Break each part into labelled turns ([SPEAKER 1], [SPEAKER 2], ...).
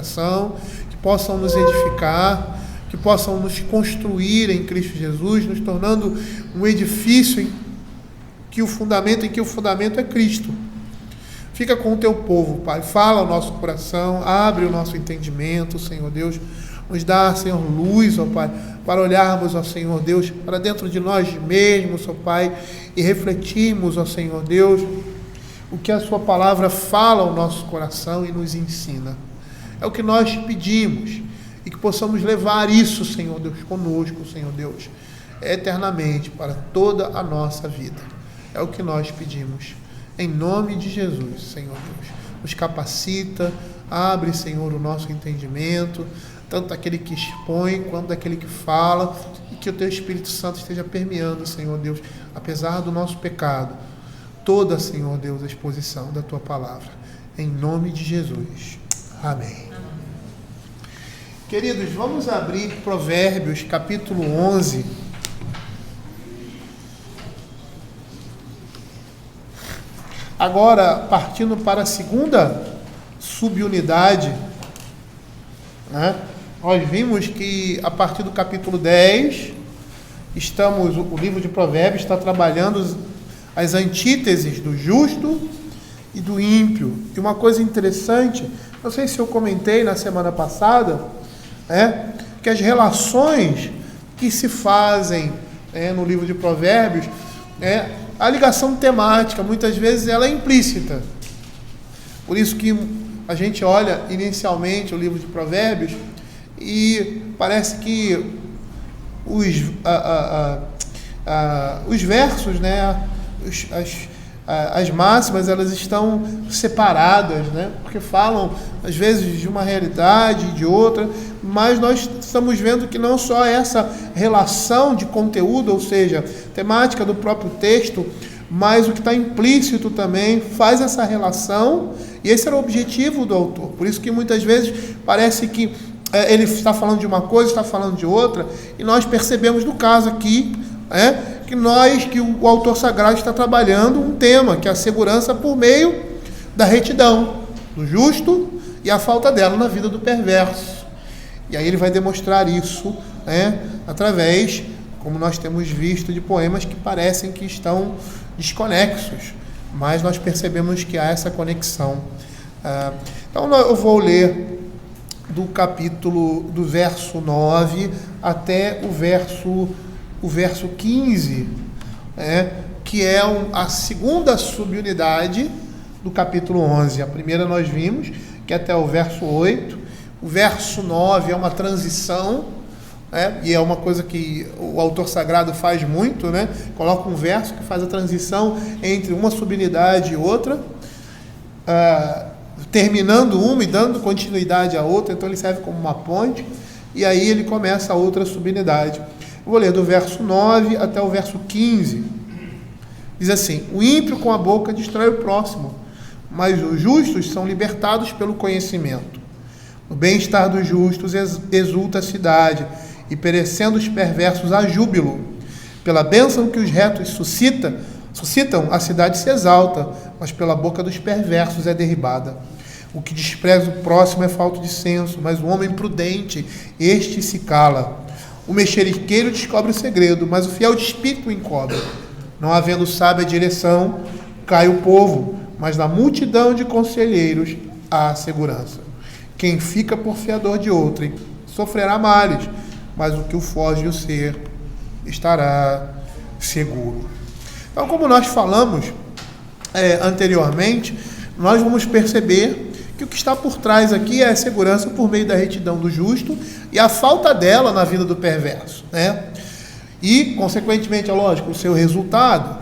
[SPEAKER 1] coração, que possam nos edificar, que possam nos construir em Cristo Jesus, nos tornando um edifício em que o fundamento é Cristo. Fica com o teu povo, Pai, fala ao nosso coração, abre o nosso entendimento, Senhor Deus, nos dá, Senhor, luz, ó Pai, para olharmos, ó Senhor Deus, para dentro de nós mesmos, ó Pai, e refletirmos, ó Senhor Deus, o que a sua palavra fala ao nosso coração e nos ensina. É o que nós pedimos, e que possamos levar isso, Senhor Deus, conosco, Senhor Deus, eternamente, para toda a nossa vida. É o que nós pedimos. Em nome de Jesus, Senhor Deus, nos capacita, abre, Senhor, o nosso entendimento, tanto aquele que expõe, quanto daquele que fala, e que o Teu Espírito Santo esteja permeando, Senhor Deus, apesar do nosso pecado, toda, Senhor Deus, a exposição da Tua palavra. Em nome de Jesus. Amém. Queridos, vamos abrir Provérbios, capítulo 11. Agora, partindo para a segunda subunidade, né? Nós vimos que a partir do capítulo 10, o livro de Provérbios está trabalhando as antíteses do justo e do ímpio. E uma coisa interessante, não sei se eu comentei na semana passada, que as relações que se fazem no livro de Provérbios, a ligação temática, muitas vezes, ela é implícita. Por isso que a gente olha inicialmente o livro de Provérbios e parece que os versos, as máximas, elas estão separadas, porque falam, às vezes, de uma realidade e de outra, mas nós estamos vendo que não só essa relação de conteúdo, ou seja, temática do próprio texto, mas o que está implícito também faz essa relação, e esse era o objetivo do autor. Por isso que muitas vezes parece que ele está falando de uma coisa, está falando de outra, e nós percebemos no caso aqui, que o autor sagrado está trabalhando um tema, que é a segurança por meio da retidão do justo e a falta dela na vida do perverso. E aí ele vai demonstrar isso, através, como nós temos visto, de poemas que parecem que estão desconexos, mas nós percebemos que há essa conexão. Então eu vou ler do verso 9 até o verso 15, que é a segunda subunidade do capítulo 11. A primeira nós vimos, que é até o verso 8. O verso 9 é uma transição, e é uma coisa que o autor sagrado faz muito, coloca um verso que faz a transição entre uma subunidade e outra, terminando uma e dando continuidade à outra. Então ele serve como uma ponte, e aí ele começa a outra subunidade. Eu vou ler do verso 9 até o verso 15. Diz assim: o ímpio com a boca destrói o próximo, mas os justos são libertados pelo conhecimento. No bem-estar dos justos exulta a cidade, e perecendo os perversos há júbilo. Pela bênção que os retos suscitam, a cidade se exalta, mas pela boca dos perversos é derribada. O que despreza o próximo é falta de senso, mas o homem prudente, este se cala. O mexeriqueiro descobre o segredo, mas o fiel de espírito o encobre. Não havendo sábia direção, cai o povo, mas na multidão de conselheiros há segurança. Quem fica por fiador de outrem sofrerá males, mas o que o foge o ser estará seguro. Então, como nós falamos anteriormente, nós vamos perceber que o que está por trás aqui é a segurança por meio da retidão do justo e a falta dela na vida do perverso, E, consequentemente, é lógico, o seu resultado.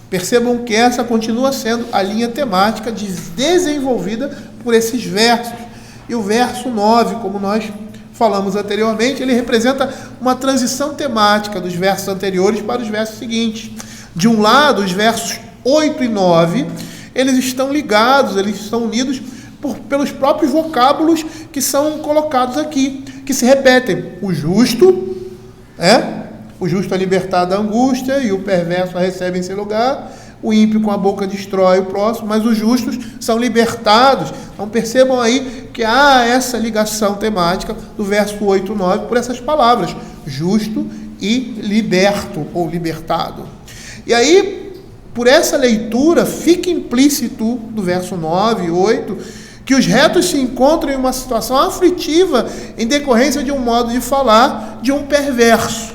[SPEAKER 1] Percebam que essa continua sendo a linha temática desenvolvida por esses versos. E o verso 9, como nós falamos anteriormente, ele representa uma transição temática dos versos anteriores para os versos seguintes. De um lado, os versos 8 e 9, eles estão ligados, eles estão unidos pelos próprios vocábulos que são colocados aqui, que se repetem. O justo é libertado da angústia e o perverso a recebe em seu lugar. o ímpio com a boca destrói o próximo, mas os justos são libertados. Então percebam aí que há essa ligação temática do verso 8 e 9 por essas palavras, justo e liberto ou libertado. E aí, por essa leitura, fica implícito do verso 9 e 8 que os retos se encontram em uma situação aflitiva em decorrência de um modo de falar de um perverso.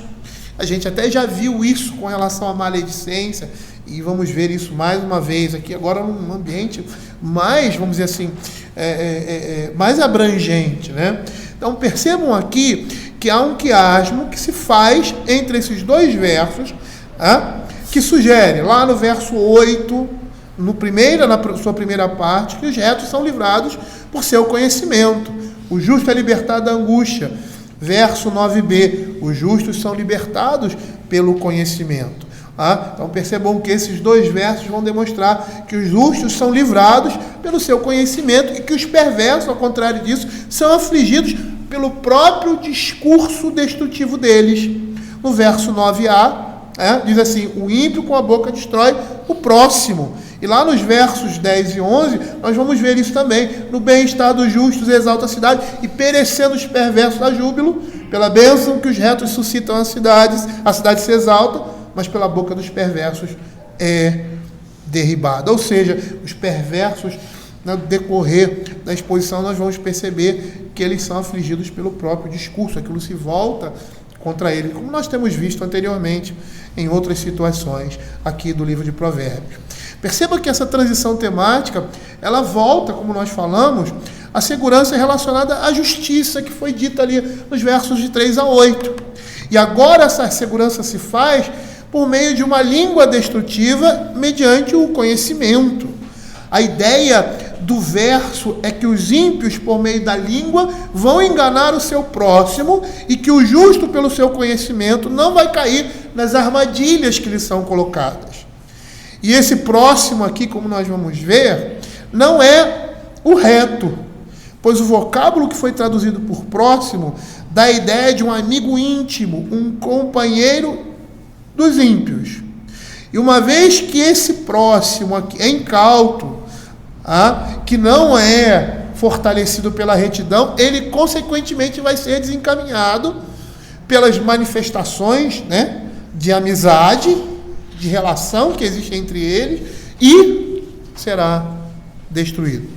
[SPEAKER 1] A gente até já viu isso com relação à maledicência, e vamos ver isso mais uma vez aqui, agora num ambiente mais, vamos dizer assim, mais abrangente, né? Então percebam aqui que há um quiasmo que se faz entre esses dois versos, que sugere lá no verso 8, na sua primeira parte, que os retos são livrados por seu conhecimento. O justo é libertado da angústia. Verso 9b, os justos são libertados pelo conhecimento. Então percebam que esses dois versos vão demonstrar que os justos são livrados pelo seu conhecimento e que os perversos, ao contrário disso, são afligidos pelo próprio discurso destrutivo deles. No verso 9a, diz assim, o ímpio com a boca destrói o próximo. E lá nos versos 10 e 11, nós vamos ver isso também. No bem-estar dos justos exalta a cidade, e perecendo os perversos a júbilo, pela bênção que os retos suscitam a cidade se exalta, mas pela boca dos perversos é derribada. Ou seja, os perversos, no decorrer da exposição, nós vamos perceber que eles são afligidos pelo próprio discurso, aquilo se volta contra ele, como nós temos visto anteriormente em outras situações aqui do livro de Provérbios. Perceba que essa transição temática, ela volta, como nós falamos, à segurança relacionada à justiça, que foi dita ali nos versos de 3 a 8. E agora essa segurança se faz por meio de uma língua destrutiva mediante o conhecimento. A ideia do verso é que os ímpios, por meio da língua, vão enganar o seu próximo e que o justo, pelo seu conhecimento, não vai cair nas armadilhas que lhe são colocadas. E esse próximo aqui, como nós vamos ver, não é o reto, pois o vocábulo que foi traduzido por próximo dá a ideia de um amigo íntimo, um companheiro dos ímpios. E uma vez que esse próximo aqui é incauto, que não é fortalecido pela retidão, ele consequentemente vai ser desencaminhado pelas manifestações, de amizade, de relação que existe entre eles, e será destruído.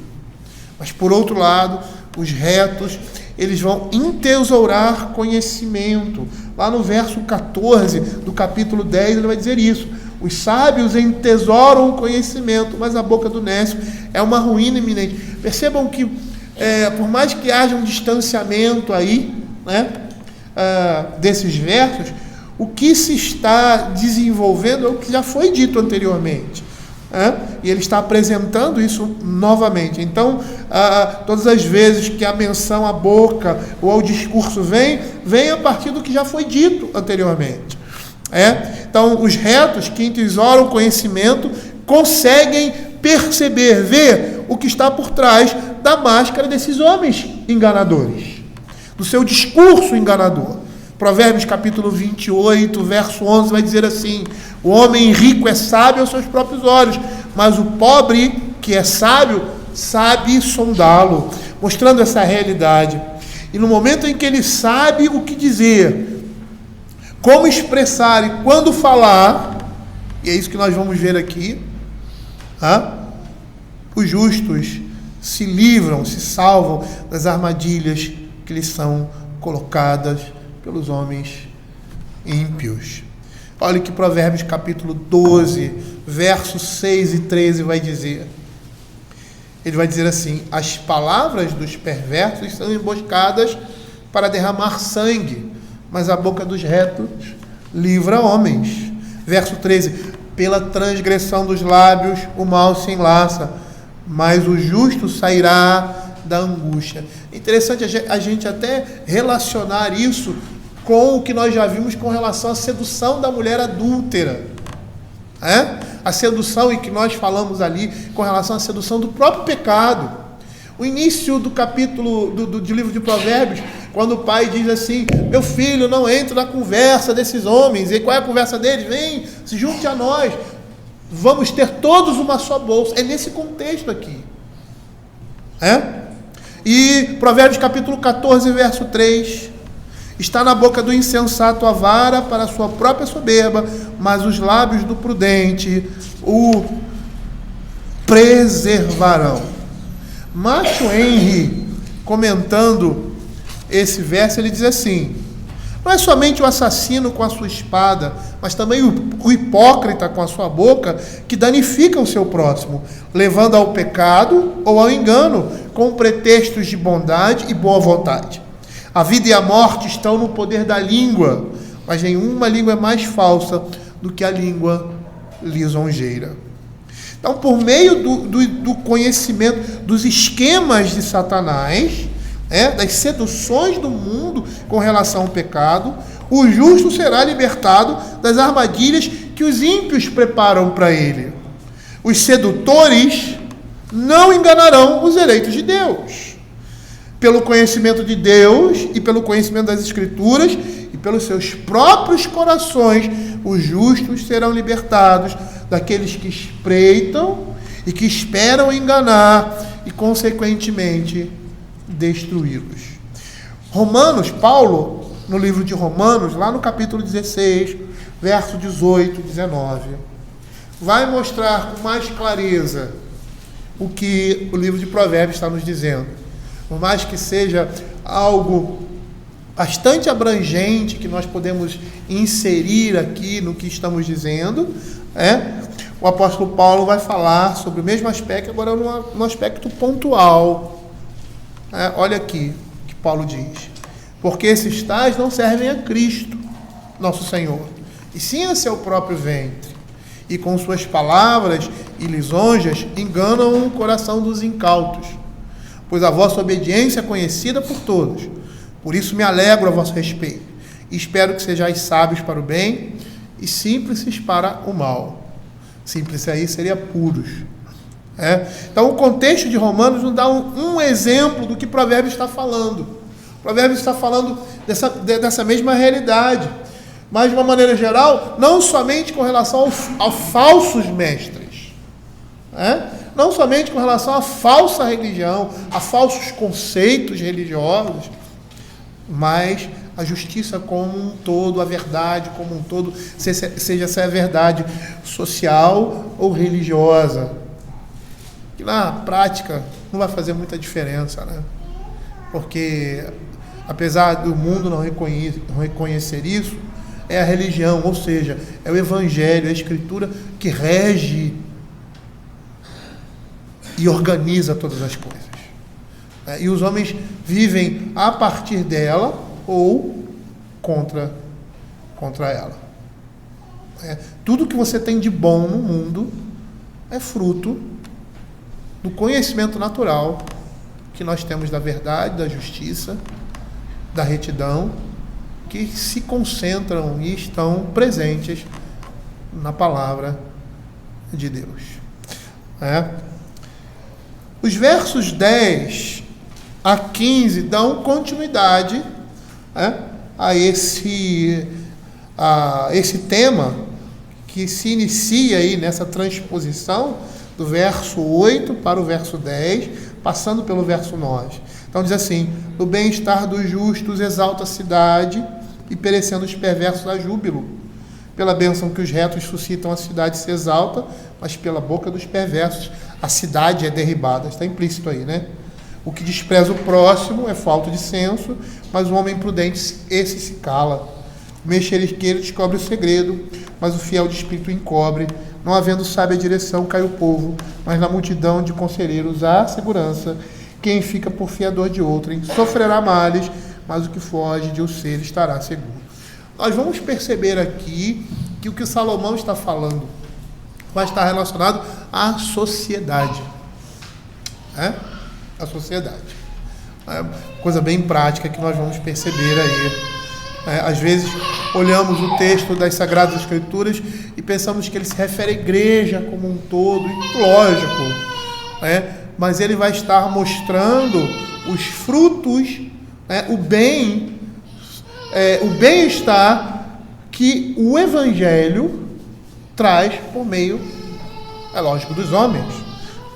[SPEAKER 1] Mas por outro lado, os retos, eles vão entesourar conhecimento. Lá no verso 14 do capítulo 10, ele vai dizer isso. Os sábios entesouram o conhecimento, mas a boca do nécio é uma ruína iminente. Percebam que, por mais que haja um distanciamento aí, desses versos, o que se está desenvolvendo é o que já foi dito anteriormente. E ele está apresentando isso novamente. Então, todas as vezes que a menção à boca ou ao discurso vem a partir do que já foi dito anteriormente. Então, os retos que entesouram o conhecimento conseguem perceber, ver o que está por trás da máscara desses homens enganadores, do seu discurso enganador. Provérbios capítulo 28, verso 11, vai dizer assim: o homem rico é sábio aos seus próprios olhos, mas o pobre que é sábio, sabe sondá-lo, mostrando essa realidade. E no momento em que ele sabe o que dizer, como expressar e quando falar, e é isso que nós vamos ver aqui, os justos se livram, se salvam das armadilhas que lhes são colocadas pelos homens ímpios. Olha o que Provérbios capítulo 12, versos 6 e 13 vai dizer. Ele vai dizer assim: as palavras dos perversos são emboscadas para derramar sangue, mas a boca dos retos livra homens. Verso 13: pela transgressão dos lábios o mal se enlaça, mas o justo sairá da angústia. É interessante a gente até relacionar isso com o que nós já vimos com relação à sedução da mulher adúltera. A sedução em que nós falamos ali com relação à sedução do próprio pecado. O início do capítulo do livro de Provérbios, quando o pai diz assim: meu filho, não entre na conversa desses homens. E qual é a conversa deles? Vem, se junte a nós. Vamos ter todos uma só bolsa. É nesse contexto aqui. E Provérbios capítulo 14, verso 3. Está na boca do insensato a vara para a sua própria soberba, mas os lábios do prudente o preservarão. Macho Henry, comentando esse verso, ele diz assim: não é somente o assassino com a sua espada, mas também o hipócrita com a sua boca que danifica o seu próximo, levando ao pecado ou ao engano, com pretextos de bondade e boa vontade. A vida e a morte estão no poder da língua, mas nenhuma língua é mais falsa do que a língua lisonjeira. Então, por meio do conhecimento dos esquemas de Satanás, das seduções do mundo com relação ao pecado, o justo será libertado das armadilhas que os ímpios preparam para ele. Os sedutores não enganarão os eleitos de Deus. Pelo conhecimento de Deus e pelo conhecimento das Escrituras e pelos seus próprios corações, os justos serão libertados daqueles que espreitam e que esperam enganar e, consequentemente, destruí-los. Romanos, Paulo, no livro de Romanos, lá no capítulo 16, verso 18, 19, vai mostrar com mais clareza o que o livro de Provérbios está nos dizendo. Por mais que seja algo bastante abrangente que nós podemos inserir aqui no que estamos dizendo, o apóstolo Paulo vai falar sobre o mesmo aspecto, agora no aspecto pontual. Olha aqui o que Paulo diz: porque esses tais não servem a Cristo, nosso Senhor, e sim a seu próprio ventre, e com suas palavras e lisonjas enganam o coração dos incautos. Pois a vossa obediência é conhecida por todos. Por isso me alegro a vosso respeito, e espero que sejais sábios para o bem e simples para o mal. Simples aí seria puros. Então o contexto de Romanos nos dá um exemplo do que Provérbios está falando. Provérbios está falando dessa mesma realidade, mas de uma maneira geral, não somente com relação aos falsos mestres, não somente com relação à falsa religião, a falsos conceitos religiosos, mas a justiça como um todo, a verdade como um todo, seja essa a verdade social ou religiosa, que na prática não vai fazer muita diferença, porque apesar do mundo não reconhecer isso, é a religião, ou seja, é o evangelho, é a escritura que rege e organiza todas as coisas. E os homens vivem a partir dela ou contra ela. Tudo que você tem de bom no mundo é fruto do conhecimento natural que nós temos da verdade, da justiça, da retidão, que se concentram e estão presentes na palavra de Deus. Os versos 10 a 15 dão continuidade a esse tema que se inicia aí nessa transposição do verso 8 para o verso 10, passando pelo verso 9. Então diz assim: do bem-estar dos justos exalta a cidade, e perecendo os perversos a júbilo. Pela bênção que os retos suscitam, a cidade se exalta, mas pela boca dos perversos a cidade é derribada. Está implícito aí, O que despreza o próximo é falta de senso, mas o homem prudente, esse se cala. O mexeriqueiro descobre o segredo, mas o fiel de espírito encobre. Não havendo sábia direção, cai o povo, mas na multidão de conselheiros há segurança. Quem fica por fiador de outrem sofrerá males, mas o que foge de o ser estará seguro. Nós vamos perceber aqui que o que Salomão está falando vai estar relacionado à sociedade. A sociedade. Coisa bem prática que nós vamos perceber aí. Às vezes olhamos o texto das Sagradas Escrituras e pensamos que ele se refere à igreja como um todo, e lógico, mas ele vai estar mostrando os frutos, o bem-estar que o Evangelho traz por meio é lógico, dos homens,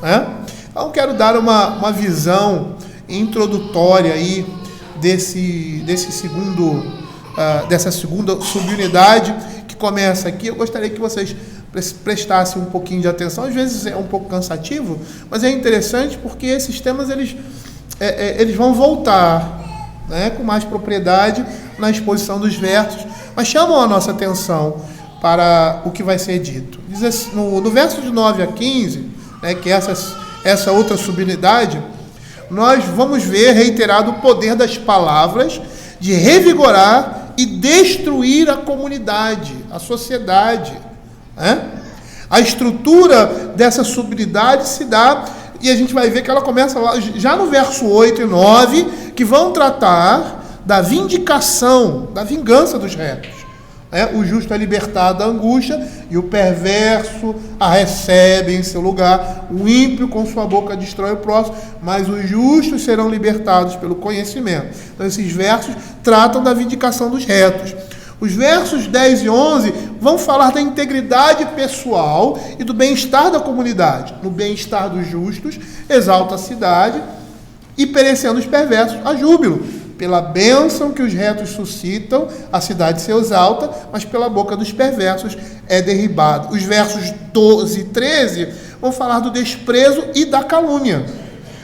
[SPEAKER 1] né? Então quero dar uma visão introdutória aí dessa segunda subunidade que começa aqui. Eu gostaria que vocês prestassem um pouquinho de atenção. Às vezes é um pouco cansativo, mas é interessante porque esses temas eles vão voltar, né, com mais propriedade na exposição dos versos, mas chamam a nossa atenção para o que vai ser dito. Diz assim, no verso de 9 a 15, né, que essa outra subunidade, nós vamos ver reiterado o poder das palavras de revigorar e destruir a comunidade, a sociedade, né? A estrutura dessa subunidade se dá, e a gente vai ver que ela começa lá, já no verso 8 e 9, que vão tratar da vindicação, da vingança dos retos. O justo é libertado da angústia e o perverso a recebe em seu lugar. O ímpio com sua boca destrói o próximo, mas os justos serão libertados pelo conhecimento. Então esses versos tratam da vindicação dos retos. Os versos 10 e 11 vão falar da integridade pessoal e do bem-estar da comunidade. No bem-estar dos justos, exalta a cidade, e perecendo os perversos, a júbilo. Pela bênção que os retos suscitam, a cidade se exalta, mas pela boca dos perversos é derribado. Os versos 12 e 13 vão falar do desprezo e da calúnia.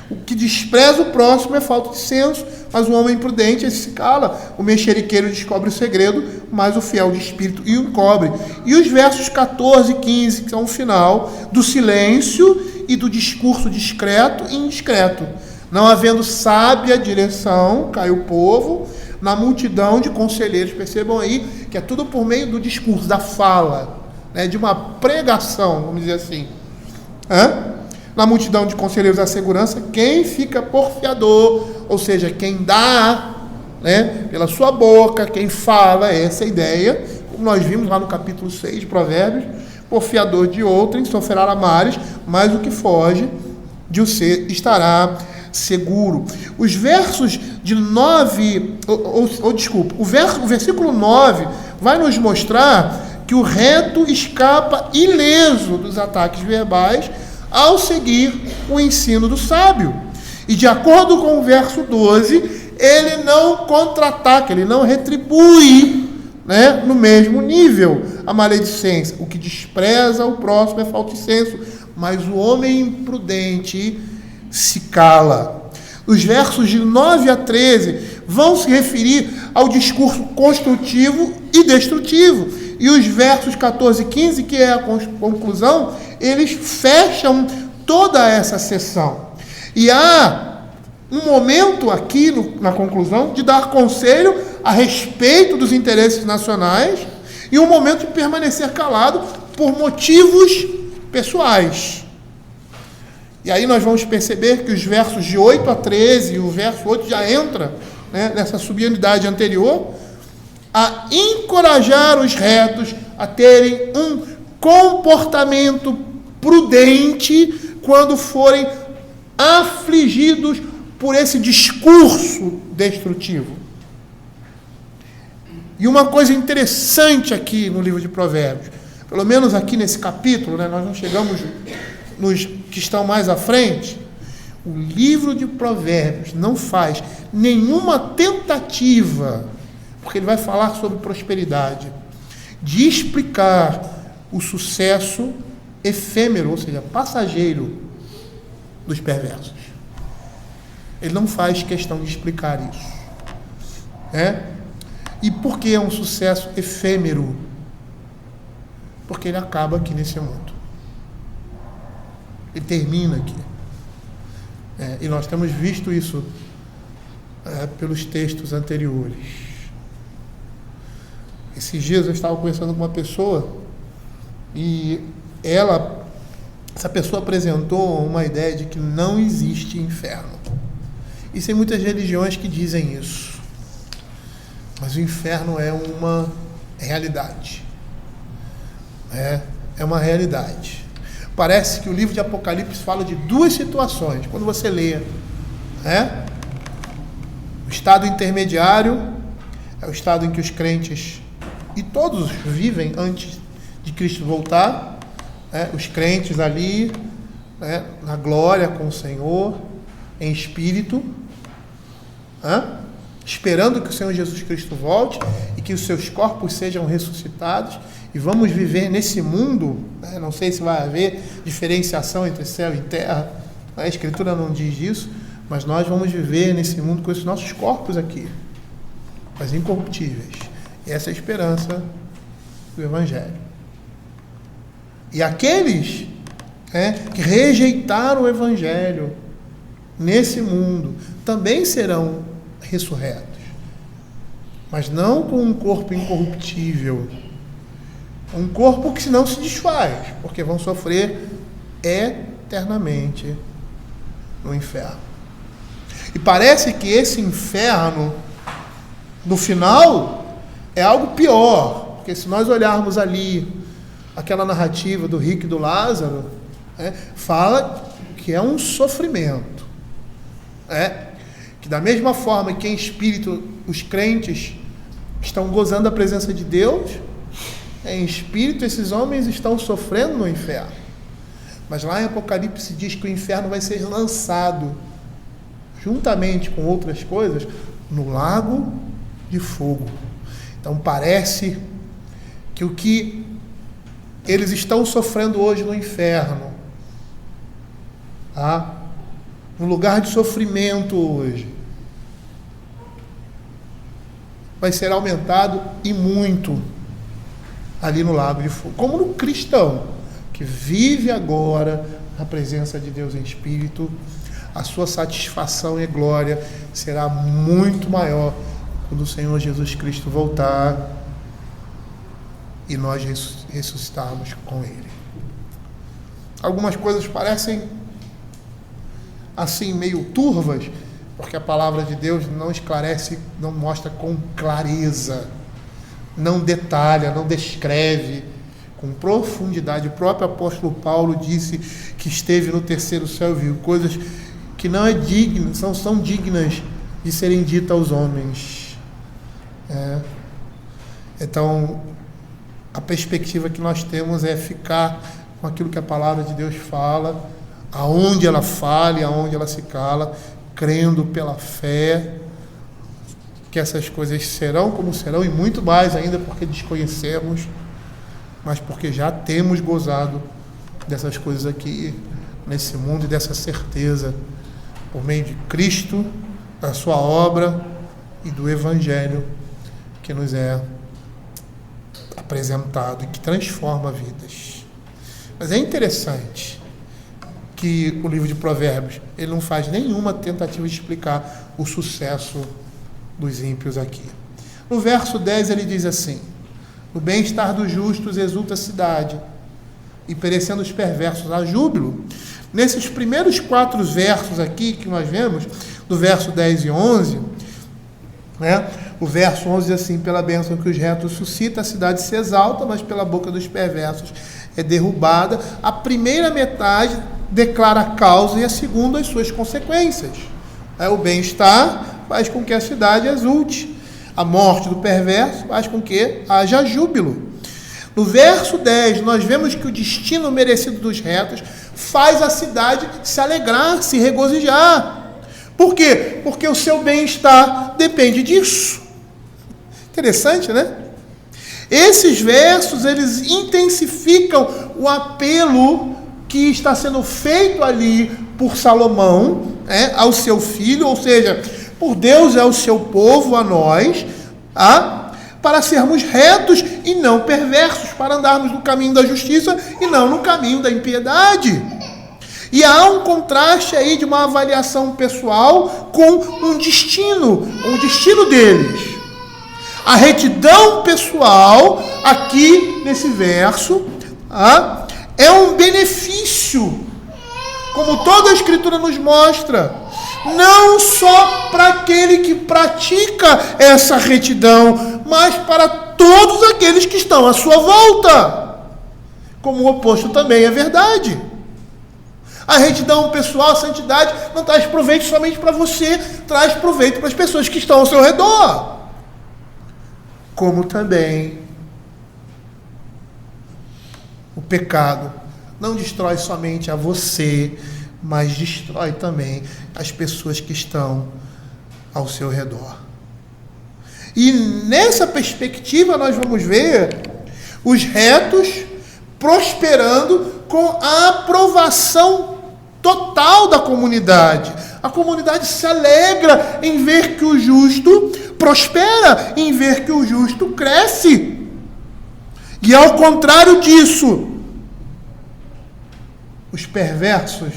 [SPEAKER 1] O que despreza o próximo é falta de senso, mas o homem prudente se cala. O mexeriqueiro descobre o segredo, mas o fiel de espírito o encobre. E os versos 14 e 15, que são o final do silêncio e do discurso discreto e indiscreto. Não havendo sábia direção, cai o povo na multidão de conselheiros. Percebam aí que é tudo por meio do discurso, da fala, né, de uma pregação, vamos dizer assim. Na multidão de conselheiros da segurança, quem fica porfiador, ou seja, quem dá, né, pela sua boca, quem fala, essa é a ideia, como nós vimos lá no capítulo 6 de Provérbios, porfiador de outrem sofrerá mares, mas o que foge de o ser estará seguro. Os versos de 9, o versículo 9 vai nos mostrar que o reto escapa ileso dos ataques verbais ao seguir o ensino do sábio. E de acordo com o verso 12, ele não contra-ataca, ele não retribui, né, no mesmo nível a maledicência. O que despreza o próximo é falta de senso, mas o homem imprudente se cala. Os versos de 9 a 13 vão se referir ao discurso construtivo e destrutivo. E os versos 14 e 15, que é a conclusão, eles fecham toda essa sessão. E há um momento aqui na conclusão de dar conselho a respeito dos interesses nacionais e um momento de permanecer calado por motivos pessoais. E aí nós vamos perceber que os versos de 8 a 13 e o verso 8 já entra, né, nessa subunidade anterior, a encorajar os retos a terem um comportamento prudente quando forem afligidos por esse discurso destrutivo. E uma coisa interessante aqui no livro de Provérbios, pelo menos aqui nesse capítulo, né, nós não chegamos nos que estão mais à frente, o livro de Provérbios não faz nenhuma tentativa, porque ele vai falar sobre prosperidade, de explicar o sucesso efêmero, ou seja, passageiro dos perversos. Ele não faz questão de explicar isso. E por que é um sucesso efêmero? Porque ele acaba aqui nesse mundo. Ele termina aqui. E nós temos visto isso pelos textos anteriores. Esses dias eu estava conversando com uma pessoa e essa pessoa apresentou uma ideia de que não existe inferno. E tem muitas religiões que dizem isso. Mas o inferno é uma realidade. É uma realidade. Parece que o livro de Apocalipse fala de duas situações. Quando você lê, o estado intermediário é o estado em que os crentes e todos vivem antes de Cristo voltar, os crentes ali, na glória com o Senhor, em espírito, esperando que o Senhor Jesus Cristo volte e que os seus corpos sejam ressuscitados, e vamos viver nesse mundo, não sei se vai haver diferenciação entre céu e terra, a Escritura não diz isso, mas nós vamos viver nesse mundo com esses nossos corpos aqui, mas incorruptíveis. E essa é a esperança do Evangelho. E aqueles que rejeitaram o Evangelho nesse mundo também serão ressurretos, mas não com um corpo incorruptível, um corpo que não se desfaz, porque vão sofrer eternamente no inferno. E parece que esse inferno, no final, é algo pior, porque se nós olharmos ali aquela narrativa do rico e do Lázaro, fala que é um sofrimento, que da mesma forma que em espírito os crentes estão gozando da presença de Deus, em espírito esses homens estão sofrendo no inferno. Mas lá em Apocalipse diz que o inferno vai ser lançado, juntamente com outras coisas, no lago de fogo. Então parece que o que eles estão sofrendo hoje no inferno, no lugar de sofrimento hoje, vai ser aumentado e muito ali no lago de fogo. Como no cristão, que vive agora na presença de Deus em espírito, a sua satisfação e glória será muito maior quando o Senhor Jesus Cristo voltar e nós ressuscitarmos com Ele. Algumas coisas parecem assim meio turvas, porque a palavra de Deus não esclarece, não mostra com clareza, não detalha, não descreve com profundidade. O próprio apóstolo Paulo disse que esteve no terceiro céu e viu coisas que não são dignas de serem ditas aos homens. Então, a perspectiva que nós temos é ficar com aquilo que a palavra de Deus fala, aonde ela fala e aonde ela se cala, crendo pela fé que essas coisas serão como serão, e muito mais ainda porque desconhecemos, mas porque já temos gozado dessas coisas aqui nesse mundo e dessa certeza por meio de Cristo, da sua obra e do Evangelho que nos é apresentado e que transforma vidas. Mas é interessante que o livro de Provérbios, ele não faz nenhuma tentativa de explicar o sucesso dos ímpios aqui. No verso 10 ele diz assim: no bem-estar dos justos exulta a cidade, e perecendo os perversos há júbilo. Nesses primeiros 4 versos aqui que nós vemos, do verso 10 e 11, o verso 11 diz assim: pela bênção que os retos suscita, a cidade se exalta, mas pela boca dos perversos é derrubada. A primeira metade declara a causa e a segunda as suas consequências. O bem-estar faz com que a cidade exulte. A morte do perverso faz com que haja júbilo. No verso 10, nós vemos que o destino merecido dos retos faz a cidade se alegrar, se regozijar. Por quê? Porque o seu bem-estar depende disso. Interessante, né? Esses versos, eles intensificam o apelo que está sendo feito ali por Salomão, ao seu filho, ou seja, por Deus ao seu povo, a nós, para sermos retos e não perversos, para andarmos no caminho da justiça e não no caminho da impiedade. E há um contraste aí de uma avaliação pessoal com um destino deles. A retidão pessoal, aqui nesse verso, é um benefício, como toda a Escritura nos mostra, não só para aquele que pratica essa retidão, mas para todos aqueles que estão à sua volta. Como o oposto também é verdade. A retidão pessoal, a santidade, não traz proveito somente para você, traz proveito para as pessoas que estão ao seu redor. Como também o pecado não destrói somente a você, mas destrói também as pessoas que estão ao seu redor. E nessa perspectiva nós vamos ver os retos prosperando com a aprovação total da comunidade. A comunidade se alegra em ver que o justo prospera, em ver que o justo cresce. E ao contrário disso, os perversos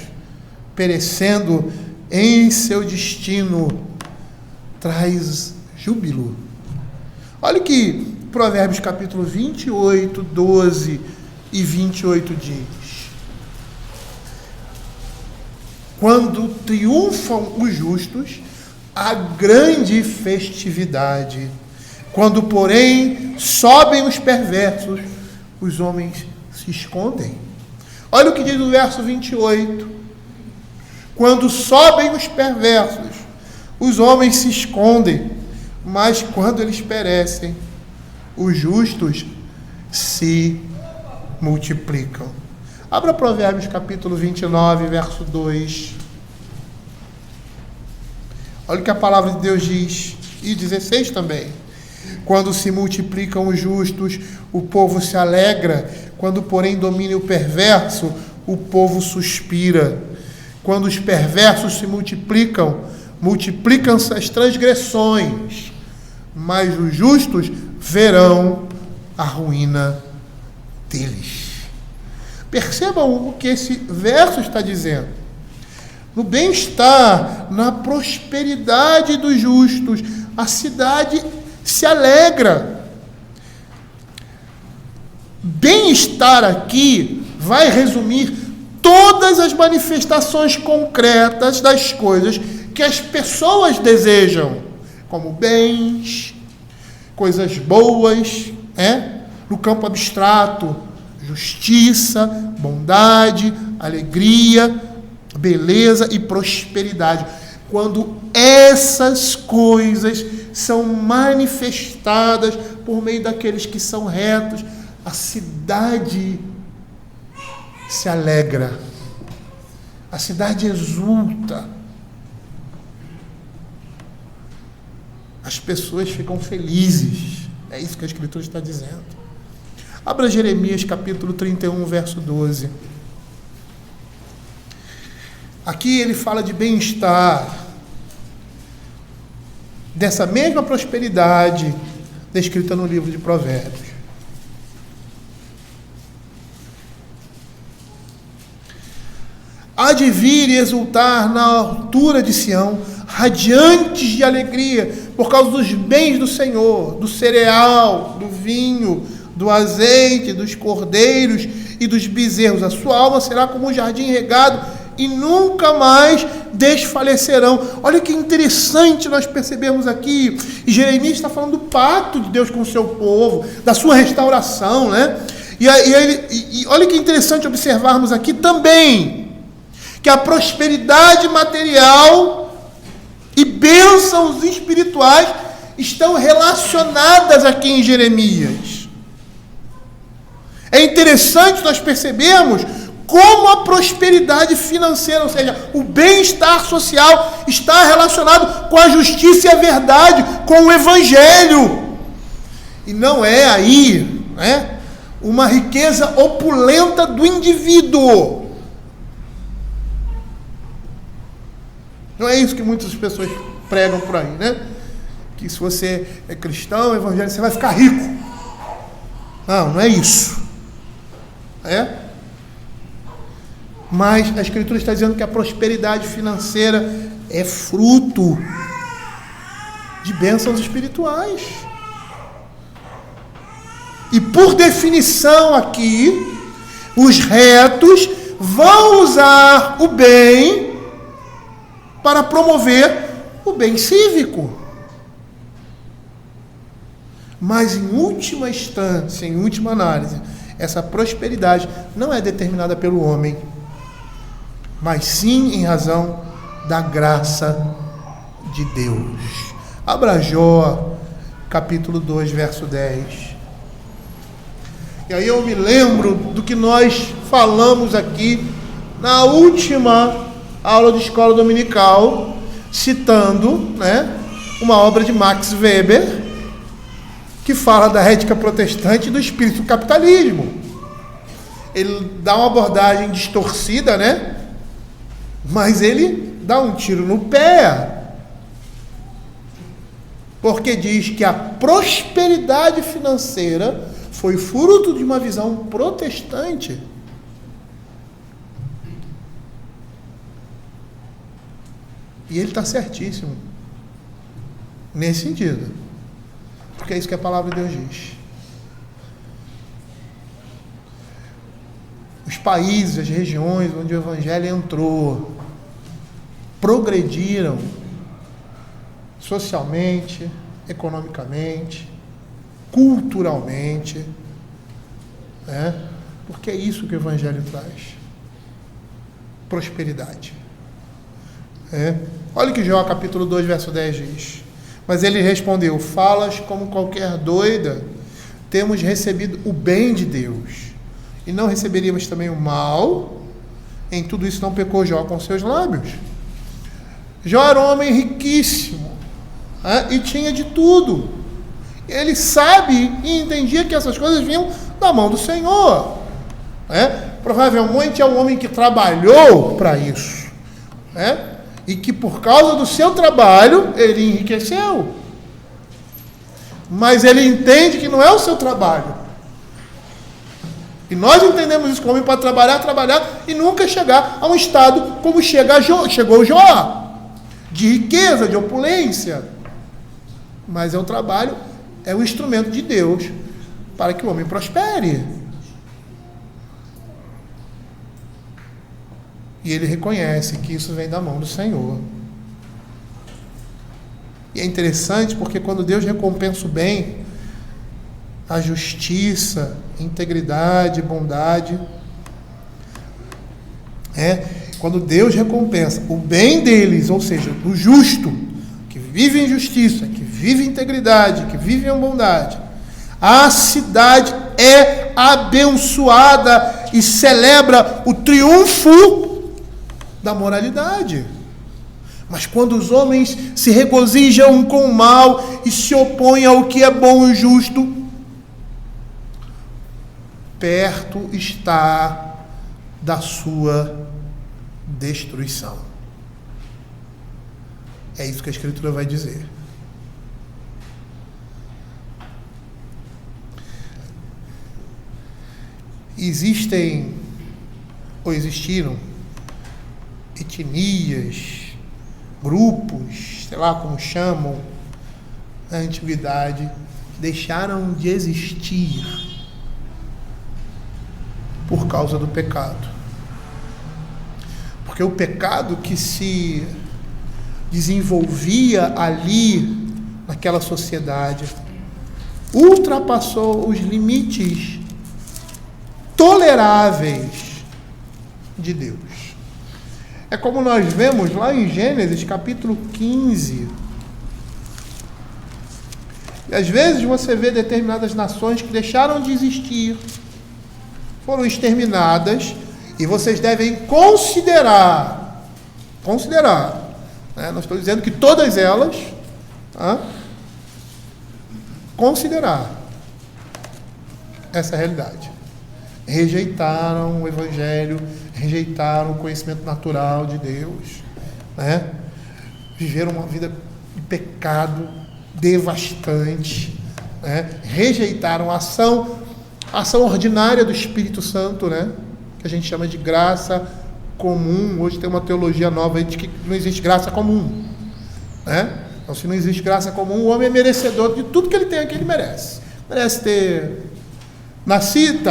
[SPEAKER 1] perecendo em seu destino traz júbilo. Olha o que Provérbios capítulo 28, 12 e 28 diz. Quando triunfam os justos, há grande festividade. Quando, porém, sobem os perversos, os homens se escondem. Olha o que diz o verso 28. Quando sobem os perversos, os homens se escondem, mas quando eles perecem, os justos se multiplicam. Abra Provérbios capítulo 29, verso 2. Olha o que a palavra de Deus diz, e 16 também. Quando se multiplicam os justos, o povo se alegra. Quando, porém, domina o perverso, o povo suspira. Quando os perversos se multiplicam, multiplicam-se as transgressões, mas os justos verão a ruína deles. Percebam o que esse verso está dizendo. No bem-estar, na prosperidade dos justos, a cidade se alegra. Bem-estar aqui vai resumir todas as manifestações concretas das coisas que as pessoas desejam, como bens, coisas boas, no campo abstrato, justiça, bondade, alegria, beleza e prosperidade. Quando essas coisas são manifestadas por meio daqueles que são retos, a cidade se alegra, a cidade exulta, as pessoas ficam felizes. É isso que a Escritura está dizendo. Abra Jeremias capítulo 31, verso 12. Aqui ele fala de bem-estar, dessa mesma prosperidade descrita no livro de Provérbios. Há de vir e exultar na altura de Sião, radiantes de alegria, por causa dos bens do Senhor, do cereal, do vinho, do azeite, dos cordeiros e dos bezerros. A sua alma será como um jardim regado e nunca mais desfalecerão. Olha que interessante nós percebemos aqui. E Jeremias está falando do pacto de Deus com o seu povo, da sua restauração, né? E olha que interessante observarmos aqui também que a prosperidade material e bênçãos espirituais estão relacionadas aqui em Jeremias. É interessante nós percebermos como a prosperidade financeira, ou seja, o bem-estar social, está relacionado com a justiça e a verdade, com o Evangelho. E não é aí, uma riqueza opulenta do indivíduo. Não é isso que muitas pessoas pregam por aí, Que se você é cristão, evangélico, você vai ficar rico. Não é isso. Mas a Escritura está dizendo que a prosperidade financeira é fruto de bênçãos espirituais. E por definição aqui, os retos vão usar o bem para promover o bem cívico. Mas em última instância, em última análise, essa prosperidade não é determinada pelo homem, mas sim em razão da graça de Deus. Abra Jó, capítulo 2, verso 10. E aí eu me lembro do que nós falamos aqui na última aula de escola dominical, citando, né, uma obra de Max Weber, que fala da ética protestante e do espírito do capitalismo. Ele dá uma abordagem distorcida, né? Mas ele dá um tiro no pé. Porque diz que a prosperidade financeira foi fruto de uma visão protestante. E ele está certíssimo nesse sentido. Porque é isso que a palavra de Deus diz. Os países, as regiões onde o Evangelho entrou, progrediram socialmente, economicamente, culturalmente, né? Porque é isso que o Evangelho traz. Prosperidade. Olha o que Jó capítulo 2, verso 10 diz. Mas ele respondeu: falas como qualquer doida, temos recebido o bem de Deus, e não receberíamos também o mal? Em tudo isso não pecou Jó com seus lábios. Jó era um homem riquíssimo, e tinha de tudo. Ele sabe e entendia que essas coisas vinham da mão do Senhor. Provavelmente é um homem que trabalhou para isso, e que por causa do seu trabalho ele enriqueceu. Mas ele entende que não é o seu trabalho. E nós entendemos isso como homem para trabalhar e nunca chegar a um estado como chegou Jó, de riqueza, de opulência. Mas é o trabalho, é o instrumento de Deus para que o homem prospere. E ele reconhece que isso vem da mão do Senhor. E é interessante porque quando Deus recompensa o bem, a justiça, integridade, bondade, quando Deus recompensa o bem deles, ou seja, do justo, que vive em justiça, que vive em integridade, que vive em bondade, a cidade é abençoada e celebra o triunfo da moralidade. Mas quando os homens se regozijam com o mal e se opõem ao que é bom e justo, perto está da sua destruição. É isso que a Escritura vai dizer. Existem, ou existiram, etnias, grupos, sei lá como chamam, na antiguidade, deixaram de existir por causa do pecado. Porque o pecado que se desenvolvia ali, naquela sociedade, ultrapassou os limites toleráveis de Deus. É como nós vemos lá em Gênesis capítulo 15. E às vezes você vê determinadas nações que deixaram de existir, foram exterminadas, e vocês devem considerar, não estou dizendo que todas elas, considerar essa realidade. Rejeitaram o Evangelho, rejeitaram o conhecimento natural de Deus, viveram uma vida de pecado devastante, rejeitaram a ação ordinária do Espírito Santo, que a gente chama de graça comum. Hoje tem uma teologia nova aí de que não existe graça comum, Então, se não existe graça comum, o homem é merecedor de tudo que ele tem aqui, ele merece. Merece ter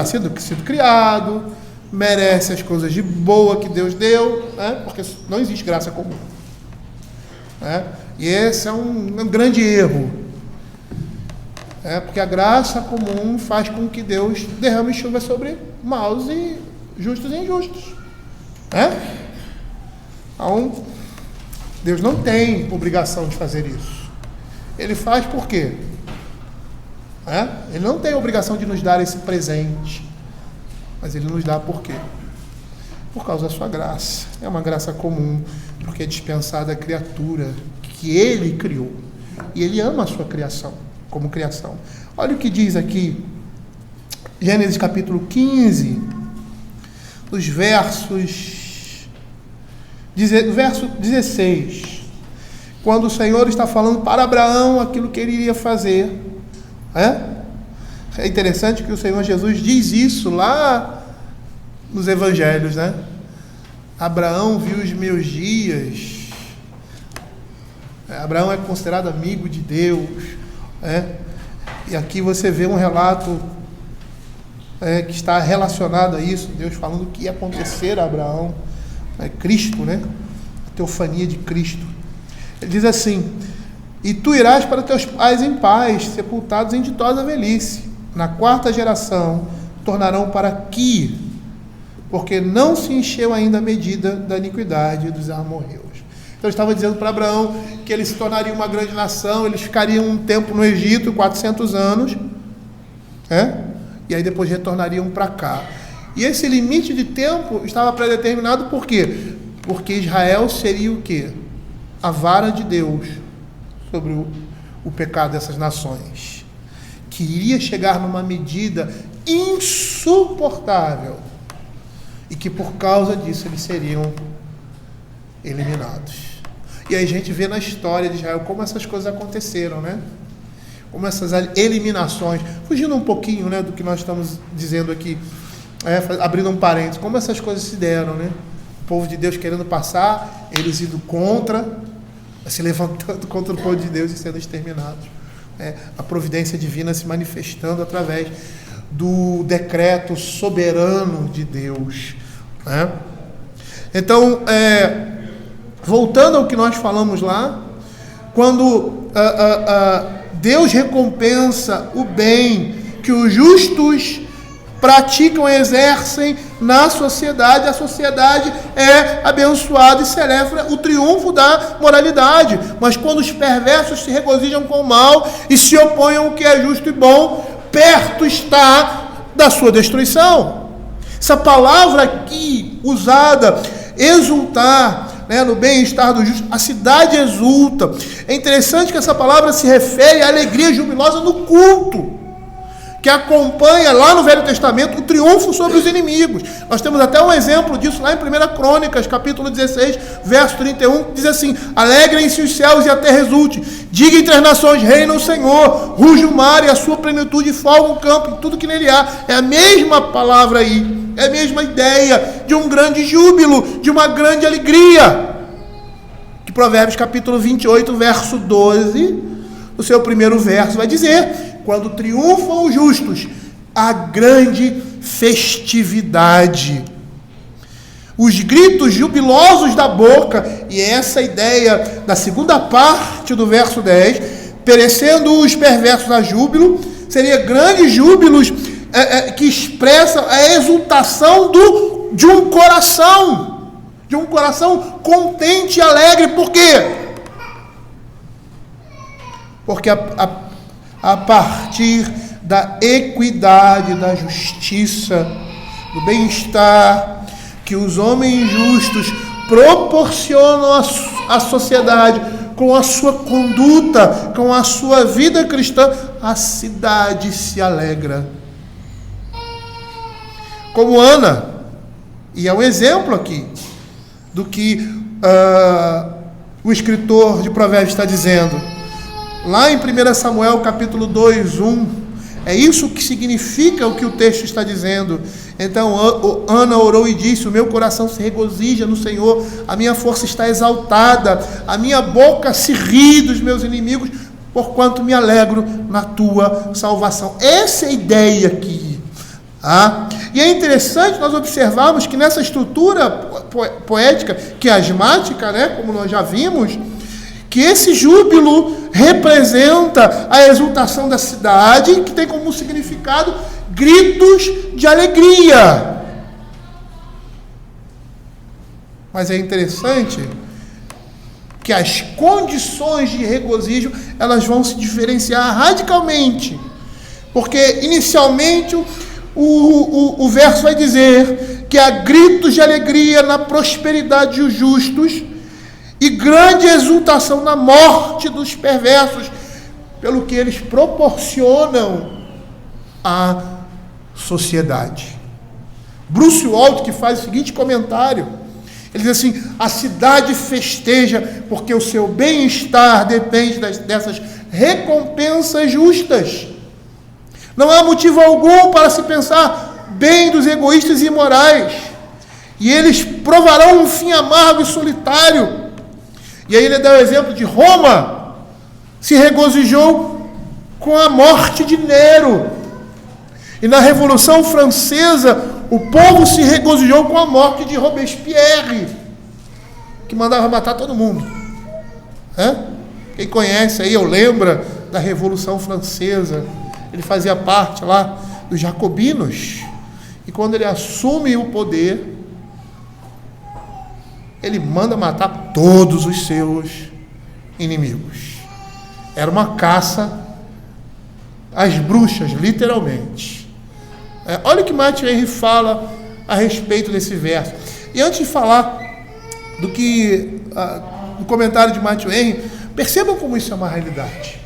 [SPEAKER 1] sido criado, merece as coisas de boa que Deus deu, porque não existe graça comum. E esse é um grande erro. Porque a graça comum faz com que Deus derrame chuva sobre maus e justos e injustos. Então, Deus não tem obrigação de fazer isso. Ele faz por quê? Ele não tem obrigação de nos dar esse presente. Mas Ele nos dá por quê? Por causa da sua graça. É uma graça comum, porque é dispensada a criatura que Ele criou. E Ele ama a sua criação, como criação. Olha o que diz aqui, Gênesis capítulo 15, dos verso 16, quando o Senhor está falando para Abraão aquilo que ele iria fazer. É interessante que o Senhor Jesus diz isso lá nos evangelhos, né? Abraão viu os meus dias. Abraão é considerado amigo de Deus, e aqui você vê um relato que está relacionado a isso, Deus falando o que ia acontecer a Abraão, Cristo, né? A teofania de Cristo. Ele diz assim: e tu irás para teus pais em paz, sepultados em ditosa velhice. Na 4ª geração tornarão para aqui, porque não se encheu ainda a medida da iniquidade dos amorreus. Então ele estava dizendo para Abraão que ele se tornaria uma grande nação, eles ficariam um tempo no Egito, 400 anos, e aí depois retornariam para cá. E esse limite de tempo estava predeterminado por quê? Porque Israel seria o quê? A vara de Deus sobre o pecado dessas nações, que iria chegar numa medida insuportável e que por causa disso eles seriam eliminados. E aí a gente vê na história de Israel como essas coisas aconteceram, né? Como essas eliminações, fugindo um pouquinho, né, do que nós estamos dizendo aqui, abrindo um parênteses, como essas coisas se deram, né? O povo de Deus querendo passar, eles indo contra, se levantando contra o povo de Deus e sendo exterminados. A providência divina se manifestando através do decreto soberano de Deus. Então, voltando ao que nós falamos lá, quando Deus recompensa o bem que os justos praticam e exercem na sociedade, a sociedade é abençoada e celebra o triunfo da moralidade. Mas quando os perversos se regozijam com o mal e se opõem ao que é justo e bom, perto está da sua destruição. Essa palavra aqui usada, exultar, no bem-estar do justo, a cidade exulta. É interessante que essa palavra se refere à alegria jubilosa no culto, que acompanha lá no Velho Testamento o triunfo sobre os inimigos. Nós temos até um exemplo disso lá em 1 Crônicas, capítulo 16, verso 31, que diz assim: alegrem-se os céus e a terra exulte, diga entre as nações, reina o Senhor, ruge o mar e a sua plenitude, folga o campo e tudo que nele há. É a mesma palavra aí, é a mesma ideia de um grande júbilo, de uma grande alegria, que Provérbios capítulo 28, verso 12, o seu primeiro verso vai dizer: quando triunfam os justos, a grande festividade. Os gritos jubilosos da boca, e essa ideia da segunda parte do verso 10, perecendo os perversos a júbilo, seria grandes júbilos que expressam a exultação de um coração contente e alegre. Por quê? Porque a partir da equidade, da justiça, do bem-estar que os homens justos proporcionam à sociedade com a sua conduta, com a sua vida cristã, a cidade se alegra. Como Ana, e é um exemplo aqui do que o escritor de Provérbios está dizendo. Lá em 1 Samuel capítulo 2, 1, é isso que significa o que o texto está dizendo. Então Ana orou e disse: o meu coração se regozija no Senhor, a minha força está exaltada, a minha boca se ri dos meus inimigos, porquanto me alegro na tua salvação. Essa é a ideia aqui. E é interessante nós observarmos que nessa estrutura poética, quiasmática, como nós já vimos, que esse júbilo representa a exultação da cidade, que tem como significado gritos de alegria. Mas é interessante que as condições de regozijo, elas vão se diferenciar radicalmente, porque inicialmente o verso vai dizer que há gritos de alegria na prosperidade dos justos e grande exultação na morte dos perversos, pelo que eles proporcionam à sociedade. Bruce Waltke, que faz o seguinte comentário, ele diz assim: a cidade festeja porque o seu bem-estar depende dessas recompensas justas. Não há motivo algum para se pensar bem dos egoístas e imorais, e eles provarão um fim amargo e solitário. E aí ele dá o exemplo de Roma se regozijou com a morte de Nero, e na Revolução Francesa o povo se regozijou com a morte de Robespierre, que mandava matar todo mundo. Quem conhece aí, ou lembra da Revolução Francesa, ele fazia parte lá dos jacobinos, e quando ele assume o poder, ele manda matar todos os seus inimigos. Era uma caça às bruxas, literalmente. Olha o que Matthew Henry fala a respeito desse verso. E antes de falar do comentário de Matthew Henry, percebam como isso é uma realidade.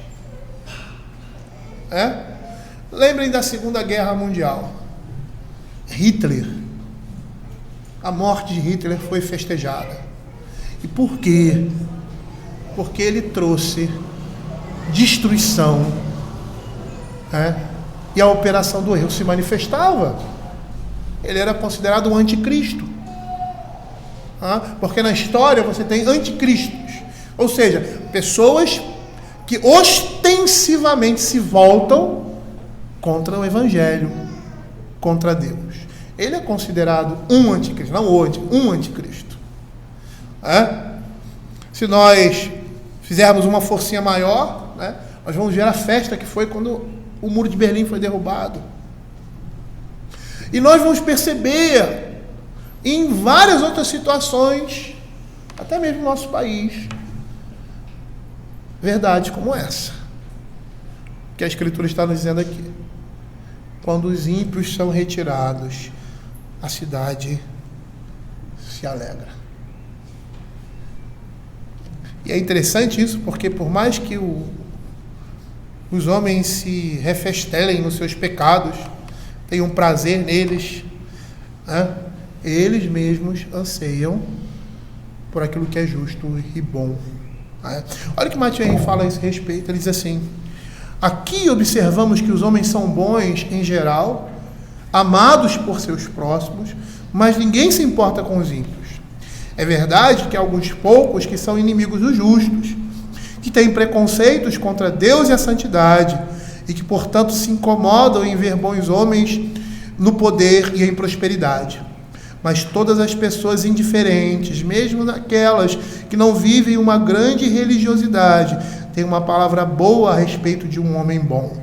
[SPEAKER 1] Lembrem da Segunda Guerra Mundial. Hitler. A morte de Hitler foi festejada. E por quê? Porque ele trouxe destruição, e a operação do erro se manifestava. Ele era considerado um anticristo, porque na história você tem anticristos, ou seja, pessoas que ostensivamente se voltam contra o evangelho, contra Deus. Ele é considerado um anticristo, não hoje, um anticristo. Se nós fizermos uma forcinha maior, nós vamos ver a festa que foi quando o muro de Berlim foi derrubado. E nós vamos perceber em várias outras situações, até mesmo no nosso país, verdades como essa, que a Escritura está nos dizendo aqui. Quando os ímpios são retirados, a cidade se alegra. E é interessante isso, porque por mais que os homens se refestelem nos seus pecados, tenham prazer neles, eles mesmos anseiam por aquilo que é justo e bom. Olha o que Matthew Henry fala a esse respeito. Ele diz assim: aqui observamos que os homens são bons em geral, amados por seus próximos, mas ninguém se importa com os ímpios. É verdade que há alguns poucos que são inimigos dos justos, que têm preconceitos contra Deus e a santidade, e que, portanto, se incomodam em ver bons homens no poder e em prosperidade. Mas todas as pessoas indiferentes, mesmo aquelas que não vivem uma grande religiosidade, têm uma palavra boa a respeito de um homem bom.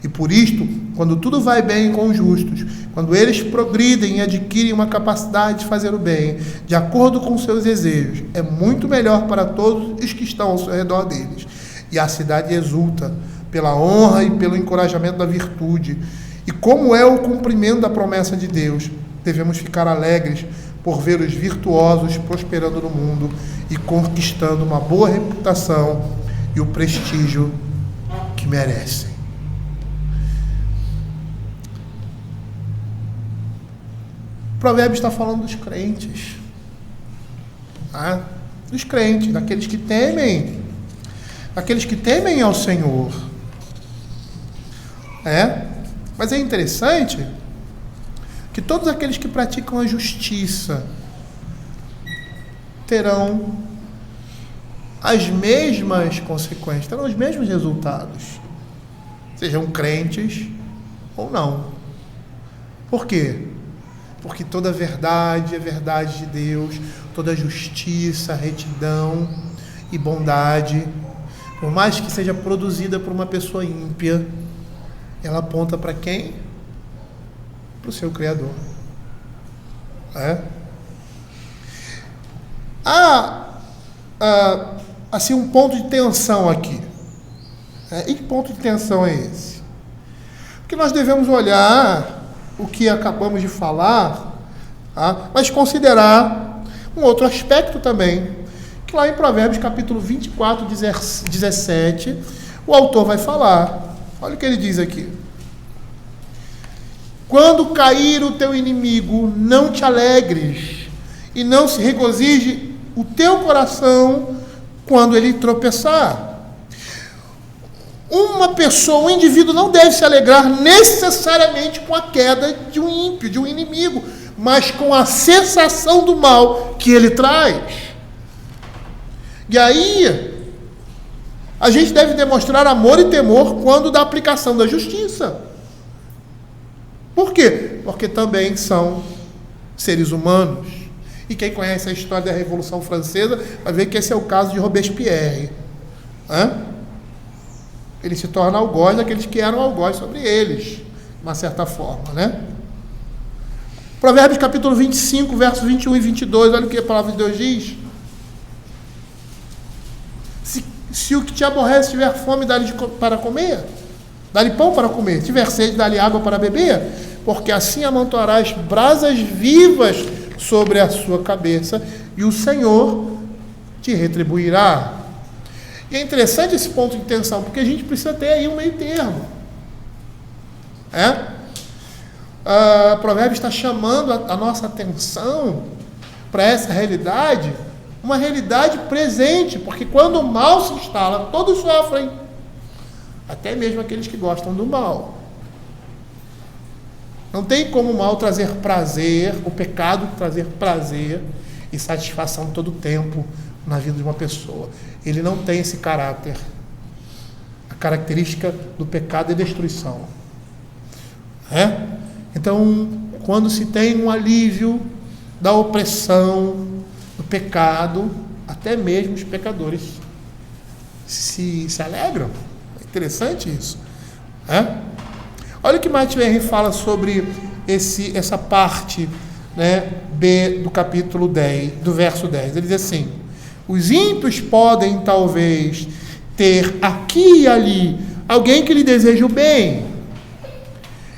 [SPEAKER 1] E por isto, quando tudo vai bem com os justos, quando eles progridem e adquirem uma capacidade de fazer o bem, de acordo com seus desejos, é muito melhor para todos os que estão ao seu redor deles. E a cidade exulta pela honra e pelo encorajamento da virtude. E como é o cumprimento da promessa de Deus, devemos ficar alegres por ver os virtuosos prosperando no mundo e conquistando uma boa reputação e o prestígio que merecem. O provérbio está falando dos crentes, dos crentes, daqueles que temem ao Senhor. Mas é interessante que todos aqueles que praticam a justiça terão as mesmas consequências, terão os mesmos resultados, sejam crentes ou não. Por quê? Porque toda verdade é verdade de Deus, toda justiça, retidão e bondade, por mais que seja produzida por uma pessoa ímpia, ela aponta para quem? Para o seu Criador. Há assim um ponto de tensão aqui. E que ponto de tensão é esse? Porque nós devemos olhar o que acabamos de falar, tá? Mas considerar um outro aspecto também, que lá em Provérbios capítulo 24, 17, o autor vai falar. Olha o que ele diz aqui. Quando cair o teu inimigo, não te alegres, e não se regozije o teu coração quando ele tropeçar. Uma pessoa, um indivíduo não deve se alegrar necessariamente com a queda de um ímpio, de um inimigo, mas com a cessação do mal que ele traz. E aí, a gente deve demonstrar amor e temor quando da aplicação da justiça. Por quê? Porque também são seres humanos. E quem conhece a história da Revolução Francesa vai ver que esse é o caso de Robespierre. Ele se torna algoz daqueles que eram algoz sobre eles, de uma certa forma, né? Provérbios capítulo 25, versos 21 e 22, olha o que a palavra de Deus diz. Se o que te aborrece tiver fome, dá-lhe para comer, dá-lhe pão para comer, tiver sede, dá-lhe água para beber, porque assim amontoarás brasas vivas sobre a sua cabeça, e o Senhor te retribuirá. E é interessante esse ponto de tensão, porque a gente precisa ter aí um meio termo. Provérbios está chamando a nossa atenção para essa realidade, uma realidade presente, porque quando o mal se instala, todos sofrem, até mesmo aqueles que gostam do mal. Não tem como o mal trazer prazer, o pecado trazer prazer e satisfação todo o tempo na vida de uma pessoa. Ele não tem esse caráter. A característica do pecado é destruição. Então, quando se tem um alívio da opressão, do pecado, até mesmo os pecadores se alegram. É interessante isso. Olha o que Matthew Henry fala sobre essa parte, né, B do capítulo 10, do verso 10. Ele diz assim: os ímpios podem talvez ter aqui e ali alguém que lhe deseja o bem,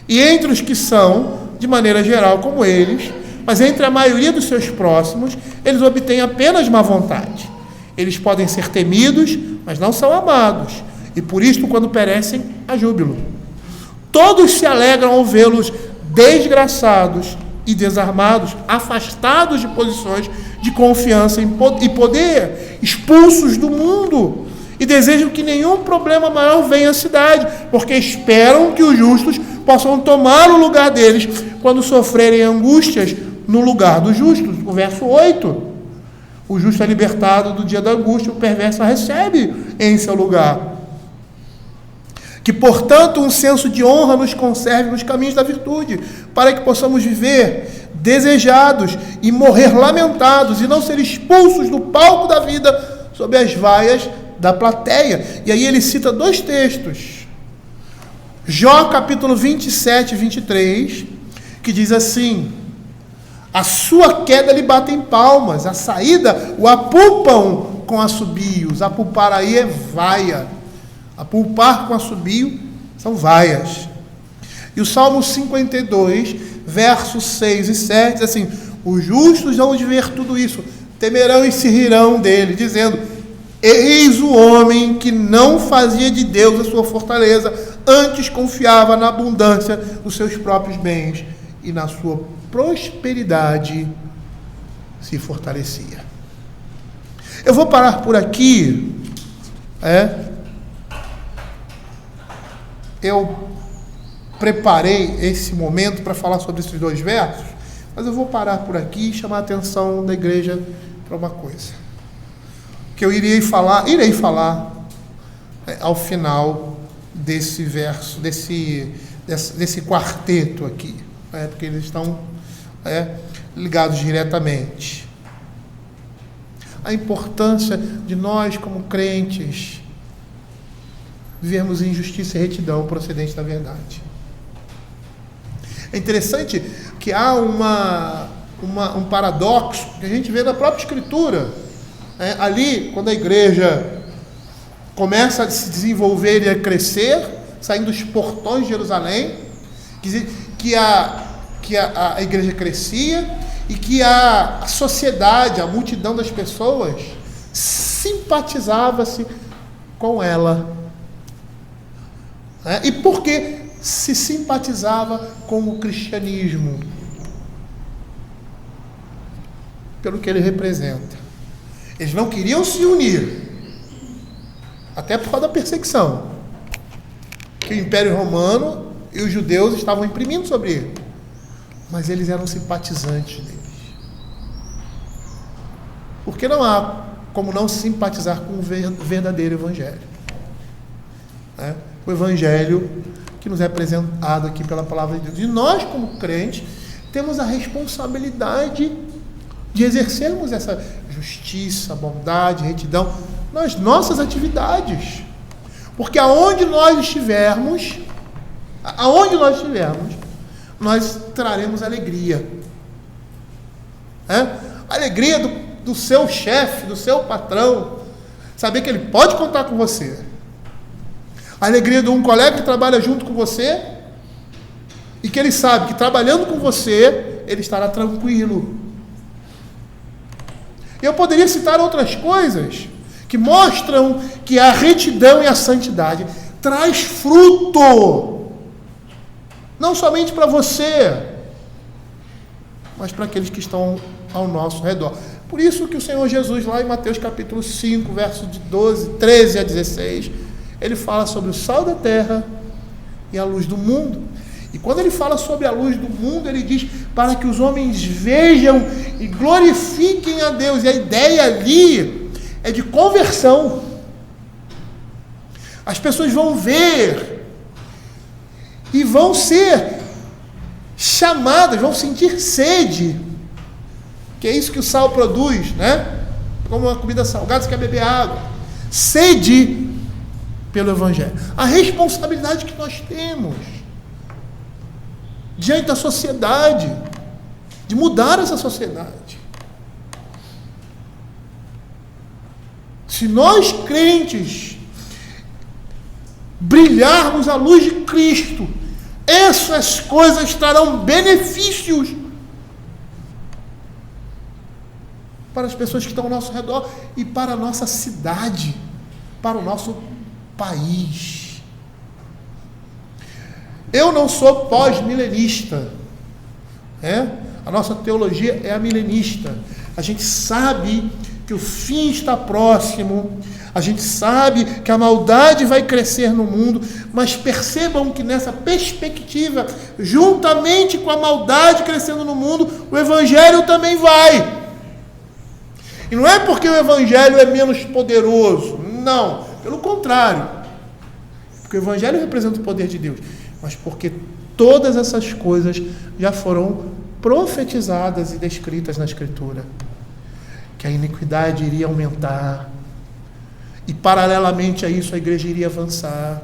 [SPEAKER 1] e entre os que são, de maneira geral, como eles, mas entre a maioria dos seus próximos, eles obtêm apenas má vontade. Eles podem ser temidos, mas não são amados, e por isto, quando perecem, há júbilo. Todos se alegram ao vê-los desgraçados e desarmados, afastados de posições de confiança e poder, expulsos do mundo, e desejam que nenhum problema maior venha à cidade, porque esperam que os justos possam tomar o lugar deles quando sofrerem angústias no lugar dos justos. O verso 8: o justo é libertado do dia da angústia, o perverso a recebe em seu lugar. Que, portanto, um senso de honra nos conserve nos caminhos da virtude, para que possamos viver desejados e morrer lamentados, e não ser expulsos do palco da vida sob as vaias da plateia. E aí ele cita dois textos. Jó capítulo 27 e 23, que diz assim: a sua queda lhe batem palmas, a saída o apulpam com assobios. Apulpar aí é vaia. Apulpar com assobio são vaias. E o Salmo 52, versos 6 e 7, diz assim: os justos vão de ver tudo isso, temerão e se rirão dele, dizendo: eis o homem que não fazia de Deus a sua fortaleza, antes confiava na abundância dos seus próprios bens, e na sua prosperidade se fortalecia. Eu vou parar por aqui. Eu preparei esse momento para falar sobre esses dois versos, mas eu vou parar por aqui e chamar a atenção da igreja para uma coisa que eu irei falar ao final desse verso, desse quarteto aqui, porque eles estão ligados diretamente. A importância de nós, como crentes, vivermos em justiça e retidão procedente da verdade. É interessante que há um paradoxo que a gente vê na própria Escritura. Ali, quando a igreja começa a se desenvolver e a crescer, saindo dos portões de Jerusalém, que que a igreja crescia e que a sociedade, a multidão das pessoas simpatizava-se com ela. E por que se simpatizava com o cristianismo? Pelo que ele representa. Eles não queriam se unir, até por causa da perseguição que o Império Romano e os judeus estavam imprimindo sobre ele, mas eles eram simpatizantes deles. Porque não há como não simpatizar com o verdadeiro Evangelho, o Evangelho que nos é apresentado aqui pela palavra de Deus. E nós, como crentes, temos a responsabilidade de exercermos essa justiça, bondade, retidão nas nossas atividades. Porque aonde nós estivermos, nós traremos alegria. A alegria do seu chefe, do seu patrão, saber que ele pode contar com você. A alegria de um colega que trabalha junto com você e que ele sabe que trabalhando com você, ele estará tranquilo. Eu poderia citar outras coisas que mostram que a retidão e a santidade traz fruto, não somente para você, mas para aqueles que estão ao nosso redor. Por isso que o Senhor Jesus, lá em Mateus capítulo 5, versos de 13 a 16, ele fala sobre o sal da terra e a luz do mundo. E quando ele fala sobre a luz do mundo, ele diz para que os homens vejam e glorifiquem a Deus. E a ideia ali é de conversão. As pessoas vão ver e vão ser chamadas, vão sentir sede, que é isso que o sal produz, como uma comida salgada, você quer beber água. Sede pelo Evangelho. A responsabilidade que nós temos diante da sociedade, de mudar essa sociedade. Se nós, crentes, brilharmos a luz de Cristo, essas coisas trarão benefícios para as pessoas que estão ao nosso redor e para a nossa cidade, para o nosso país. Eu não sou pós-milenista, a nossa teologia é a milenista. A gente sabe que o fim está próximo, a gente sabe que a maldade vai crescer no mundo, mas percebam que nessa perspectiva, juntamente com a maldade crescendo no mundo, o Evangelho também vai. E não é porque o Evangelho é menos poderoso, não, pelo contrário, porque o Evangelho representa o poder de Deus, mas porque todas essas coisas já foram profetizadas e descritas na Escritura. Que a iniquidade iria aumentar, e paralelamente a isso a igreja iria avançar.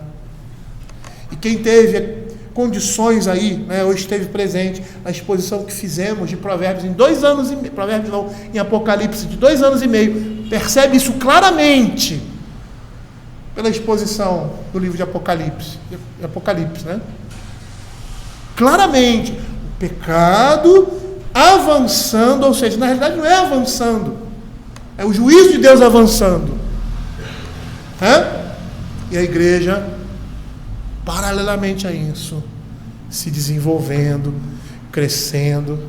[SPEAKER 1] E quem teve condições aí, hoje esteve presente na exposição que fizemos de Provérbios em 2 anos e meio, Provérbios não, em Apocalipse de 2 anos e meio, percebe isso claramente pela exposição do livro de Apocalipse, claramente, o pecado avançando, ou seja, na realidade não é avançando, é o juízo de Deus avançando, e a igreja, paralelamente a isso, se desenvolvendo, crescendo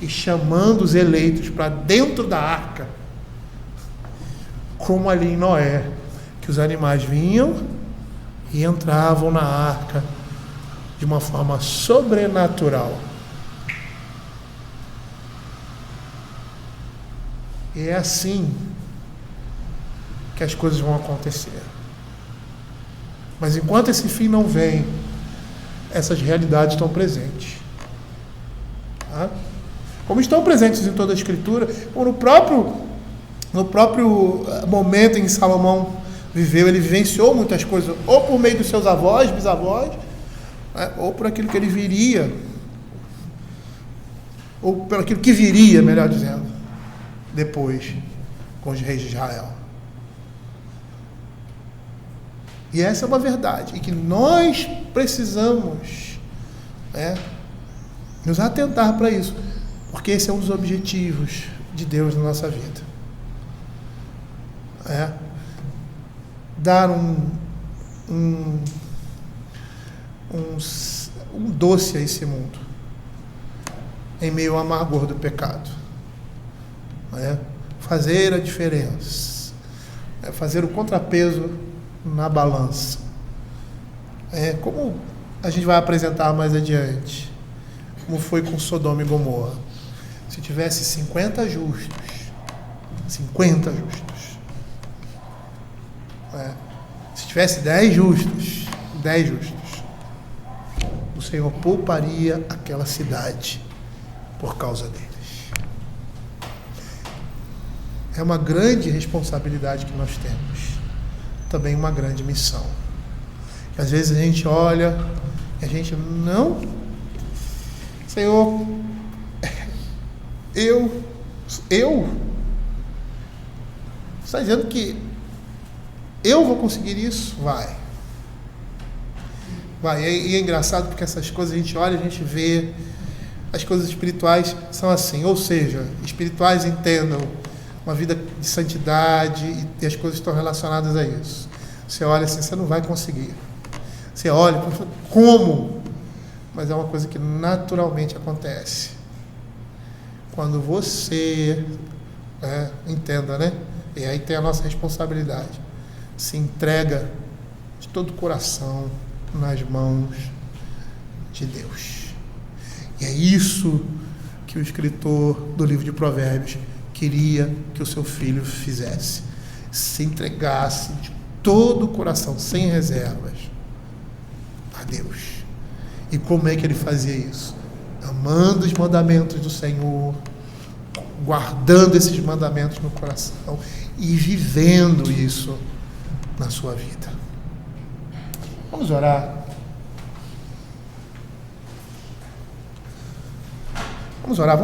[SPEAKER 1] e chamando os eleitos para dentro da arca, como ali em Noé, que os animais vinham e entravam na arca de uma forma sobrenatural. E é assim que as coisas vão acontecer. Mas enquanto esse fim não vem, essas realidades estão presentes. Como estão presentes em toda a Escritura, ou no próprio momento em que Salomão viveu, ele vivenciou muitas coisas, ou por meio dos seus avós, bisavós, ou por aquilo que ele viria, ou por aquilo que viria, melhor dizendo, depois, com os reis de Israel. E essa é uma verdade, e que nós precisamos Nos atentar para isso, porque esse é um dos objetivos de Deus na nossa vida. Dar um doce a esse mundo, em meio ao amargor do pecado. Fazer a diferença, fazer o contrapeso na balança. Como a gente vai apresentar mais adiante, como foi com Sodoma e Gomorra. Se tivesse 50 justos, se tivesse 10 justos, o Senhor pouparia aquela cidade por causa deles. É uma grande responsabilidade que nós temos, também uma grande missão. E às vezes a gente olha e a gente não, Senhor, eu, você está dizendo que eu vou conseguir isso? Vai. E é engraçado porque essas coisas a gente olha, a gente vê, as coisas espirituais são assim, ou seja, espirituais entendam uma vida de santidade e as coisas estão relacionadas a isso. Você olha assim, você não vai conseguir. Você olha, como? Mas é uma coisa que naturalmente acontece. Quando você, entenda, né? E aí tem a nossa responsabilidade. Se entrega de todo o coração nas mãos de Deus. E é isso que o escritor do livro de Provérbios queria que o seu filho fizesse. Se entregasse de todo o coração, sem reservas, a Deus. E como é que ele fazia isso? Amando os mandamentos do Senhor, guardando esses mandamentos no coração e vivendo isso na sua vida. Vamos orar. Vamos orar.